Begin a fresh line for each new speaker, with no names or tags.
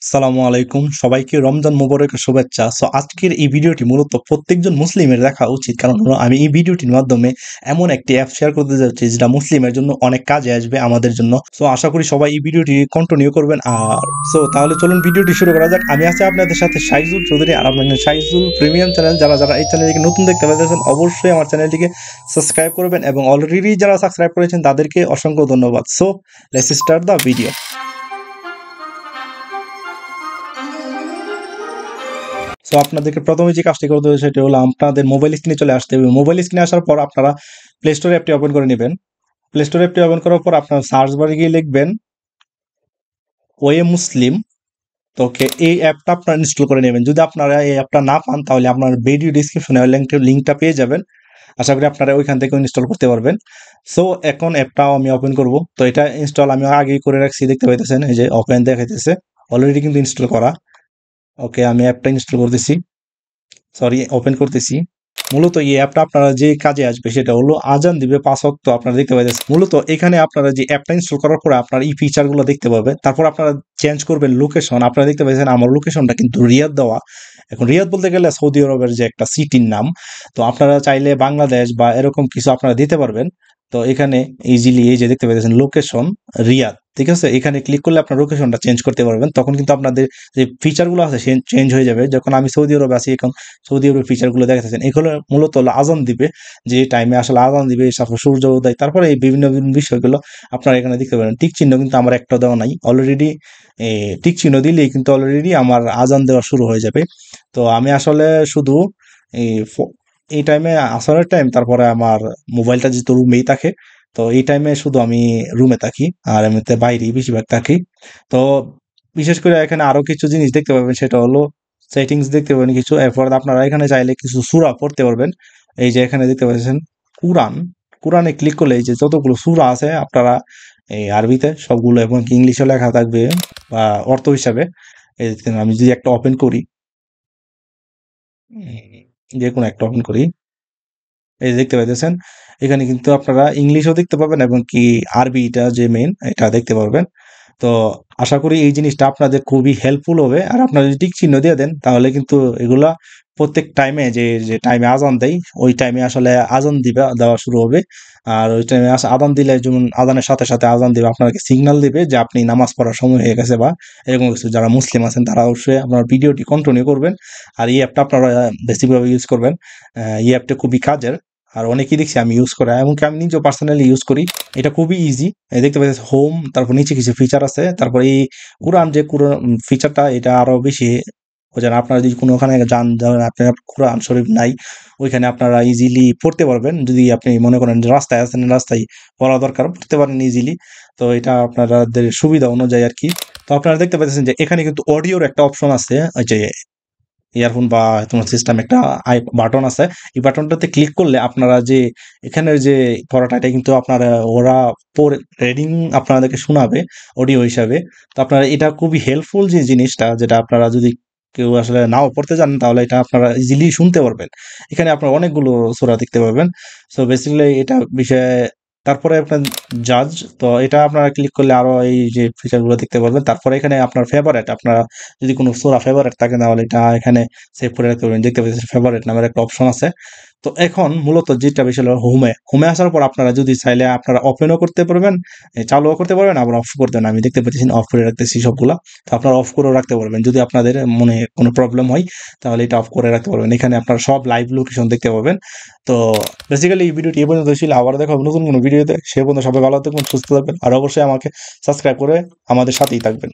আসসালামু আলাইকুম, সবাইকে রমজান মোবারকের শুভেচ্ছা। আজকের এই ভিডিওটি মূলত প্রত্যেকজন মুসলিমের দেখা উচিত, কারণ হলো আমি এই ভিডিওটির মাধ্যমে এমন একটি অ্যাপ শেয়ার করতে যাচ্ছি যেটা মুসলিমের জন্য অনেক কাজে আসবে আমাদের জন্য। আশা করি সবাই এই ভিডিওটি কন্টিনিউ করবেন। আর তাহলে চলুন ভিডিওটি শুরু করা যাক। আমি আছি আপনাদের সাথে শাইজুল চৌধুরী, আর আপনাদের শাইজুল প্রিমিয়াম চ্যানেল। যারা যারা এই চ্যানেলটিকে নতুন দেখতে পাচ্ছেন অবশ্যই আমার চ্যানেলটিকে সাবস্ক্রাইব করবেন, এবং অলরেডি যারা সাবস্ক্রাইব করেছেন তাদেরকে অসংখ্য ধন্যবাদ। Let's start the video. আপনাদেরকে প্রথমে যে কাজটি করতে হবে সেটা হলো আপনাদের মোবাইল স্ক্রিনে চলে আসতে হবে। মোবাইল স্ক্রিনে আসার পর আপনারা প্লে স্টোর অ্যাপটি ওপেন করে নেবেন। প্লে স্টোর অ্যাপটি ওপেন করার পর আপনার সার্চ বারে গিয়ে লিখবেন ওয়ে মুসলিম। তো এই অ্যাপটা আপনারা ইনস্টল করে নেবেন। যদি আপনারা এই অ্যাপটা না পান তাহলে আপনার ভিডিও ডিসক্রিপশনে লিঙ্কটা পেয়ে যাবেন। আশা করি আপনারা ওইখান থেকে ইনস্টল করতে পারবেন। এখন অ্যাপটাও আমি ওপেন করব। তো এটা ইনস্টল আমি আগেই করে রাখছি, দেখতে পাইতেছেন এই যে ওপেন দেখাইতেছে, অলরেডি কিন্তু ইনস্টল করা। ওকে, আমি অ্যাপটা ইনস্টল করতেছি, ওপেন করতেছি। মূলত এই অ্যাপটা আপনারা যে কাজে আসবে সেটা হলো আজান দিবে 5 ওয়াক্ত। আপনারা দেখতে পাচ্ছেন মূলত এখানে আপনারা যে অ্যাপটা ইনস্টল করার পরে আপনার এই ফিচারগুলো দেখতে পাবেন। তারপর আপনারা চেঞ্জ করবেন লোকেশন। আপনারা দেখতে পাচ্ছেন আমার লোকেশনটা কিন্তু রিয়াদ দেওয়া। এখন রিয়াদ বলতে গেলে সৌদি আরবের যে একটা সিটির নাম। তো আপনারা চাইলে বাংলাদেশ বা এরকম কিছু আপনারা দিতে পারবেন। তো এখানে ইজিলি এই যে দেখতে পাচ্ছেন লোকেশন রিয়াদ, ঠিক আছে। এখানে ক্লিক করলে আপনার লোকেশনটা চেঞ্জ করতে পারবেন। তখন কিন্তু আপনাদের যে ফিচারগুলো আছে সে চেঞ্জ হয়ে যাবে। যখন আমি সৌদি আরবে আছি, এখন সৌদি আরবের ফিচারগুলো দেখাচ্ছেন। এগুলো মূলত হলো আজান দিবে, যে টাইমে আসলে আজান দিবে, তারপর সূর্য উদয়, তারপরে এই বিভিন্ন বিভিন্ন বিষয়গুলো আপনারা এখানে দেখতে পারেন। টিক চিহ্ন কিন্তু আমার একটা দেওয়া নাই অলরেডি। টিক চিহ্ন দিলেই কিন্তু অলরেডি আমার আজান দেওয়া শুরু হয়ে যাবে। তো আমি আসলে শুধু এই এই টাইমে আসরের টাইম, তারপরে আমার মোবাইলটা যেহেতু রুমেই থাকে, তো এই টাইমে শুধু আমি রুমে থাকি, আর এমনিতে বাইরেই বেশিরভাগ থাকি। তো বিশেষ করে এখানে আরো কিছু জিনিস দেখতে পাবেন, সেটা হলো সেটিংস দেখতে পাবেন কিছু। এরপর আপনারা এখানে চাইলে কিছু সূরা পড়তে পারবেন। এই যে এখানে দেখতে পাচ্ছেন কুরআন। কুরআনে ক্লিক করলে এই যে যতগুলো সূরা আছে আপনারা এই আরবিতে সবগুলো, এবং ইংলিশে লেখা থাকবে বা অর্থ হিসাবে। এই যে আমি যদি একটা ওপেন করি, যে কোনো একটা ওপেন করি, এই যে দেখতে পাইতেছেন এখানে কিন্তু আপনারা ইংলিশও দেখতে পাবেন, এবং কি আরবিটা যে মেইন এটা দেখতে পারবেন। তো আশা করি এই জিনিসটা আপনাদের খুবই হেল্পফুল হবে। আর আপনারা যদি টিক চিহ্ন দিয়ে দেন তাহলে কিন্তু এগুলা প্রত্যেক টাইমে যে যে টাইমে আজান দেয় ওই টাইমে আসলে আজান দেওয়া শুরু হবে। আর ওই টাইমে আজান দিলে, যেমন আজানের সাথে সাথে আজান দিবে, আপনাকে সিগন্যাল দিবে যে আপনি নামাজ পড়ার সময় হয়ে গেছে বা এরকম কিছু। যারা মুসলিম আছেন তারা অবশ্যই আপনার ভিডিওটি কন্টিনিউ করবেন। আর এই অ্যাপটা আপনারা বেশিভাবে ইউজ করবেন। এই অ্যাপটা খুবই কাজের, আর অনেকেই দেখছি আমি ইউজ করা, এমনকি আমি নিজেও পার্সোনালি ইউজ করি। এটা খুবই ইজি। দেখতে পাচ্ছি হোম, তারপর নিচে কিছু ফিচার আছে, তারপর এই কোরআন যে কোরআন ফিচারটা এটা আরো বেশি। ওই যেন আপনারা যদি কোনো ওখানে যান, যেমন আপনার কোরআন শরীফ নাই, ওইখানে আপনারা ইজিলি পড়তে পারবেন। যদি আপনি মনে করেন যে রাস্তায় আছেন, রাস্তায় পড়া দরকার, পড়তে পারেন ইজিলি। তো এটা আপনাদের সুবিধা অনুযায়ী আর কি। তো আপনারা দেখতে পাচ্ছেন যে এখানে কিন্তু অডিওর একটা অপশন আছে, ওই যে ইয়ারফোন বা তোমার সিস্টেম একটা বাটন আছে। এই বাটনটাতে ক্লিক করলে আপনারা যে এখানের যে পড়াটা, এটা কিন্তু আপনারা ওরা পড়ে রিডিং আপনাদেরকে শোনাবে অডিও হিসাবে। তো আপনারা এটা খুবই হেল্পফুল যে জিনিসটা, যেটা আপনারা যদি কেউ আসলে নাও পড়তে জানেন তাহলে এটা আপনারা ইজিলি শুনতে পারবেন। এখানে আপনারা অনেকগুলো সূরা দেখতে পাবেন। বেসিক্যালি এটা বিষয়ে, তারপরে আপনার জাজ। তো এটা আপনারা ক্লিক করলে আরো এই যে ফিচারগুলো দেখতে পারবেন। তারপরে এখানে আপনার ফেভারিট, আপনারা যদি কোনো সূরা ফেভারিট থাকে তাহলে এটা এখানে সেভ করে রাখতে পারবেন। দেখতে পাচ্ছেন ফেভারিট নামের একটা অপশন আছে। তো এখন মূলত যেটা বিষয় হলো হোমে আসার পর আপনারা যদি চাইলে আপনারা ওপেনও করতে পারবেন, চালুও করতে পারবেন, আবার অফ করতে পারবেন। আমি দেখতে পাচ্ছি অফ করে রাখতেছি সবগুলা। তো আপনারা অফ করেও রাখতে পারবেন যদি আপনাদের মনে কোনো প্রবলেম হয়, তাহলে এটা অফ করে রাখতে পারবেন। এখানে আপনারা সব লাইভ লোকেশন দেখতে পাবেন। তো বেসিক্যালি এই ভিডিওটি এই পর্যন্ত ছিল। আবার দেখা হবে নতুন কোনো ভিডিওতে। সে পর্যন্ত সবাই ভালো থাকবেন, সুস্থ থাকবেন, আর অবশ্যই আমাকে সাবস্ক্রাইব করে আমাদের সাথেই থাকবেন।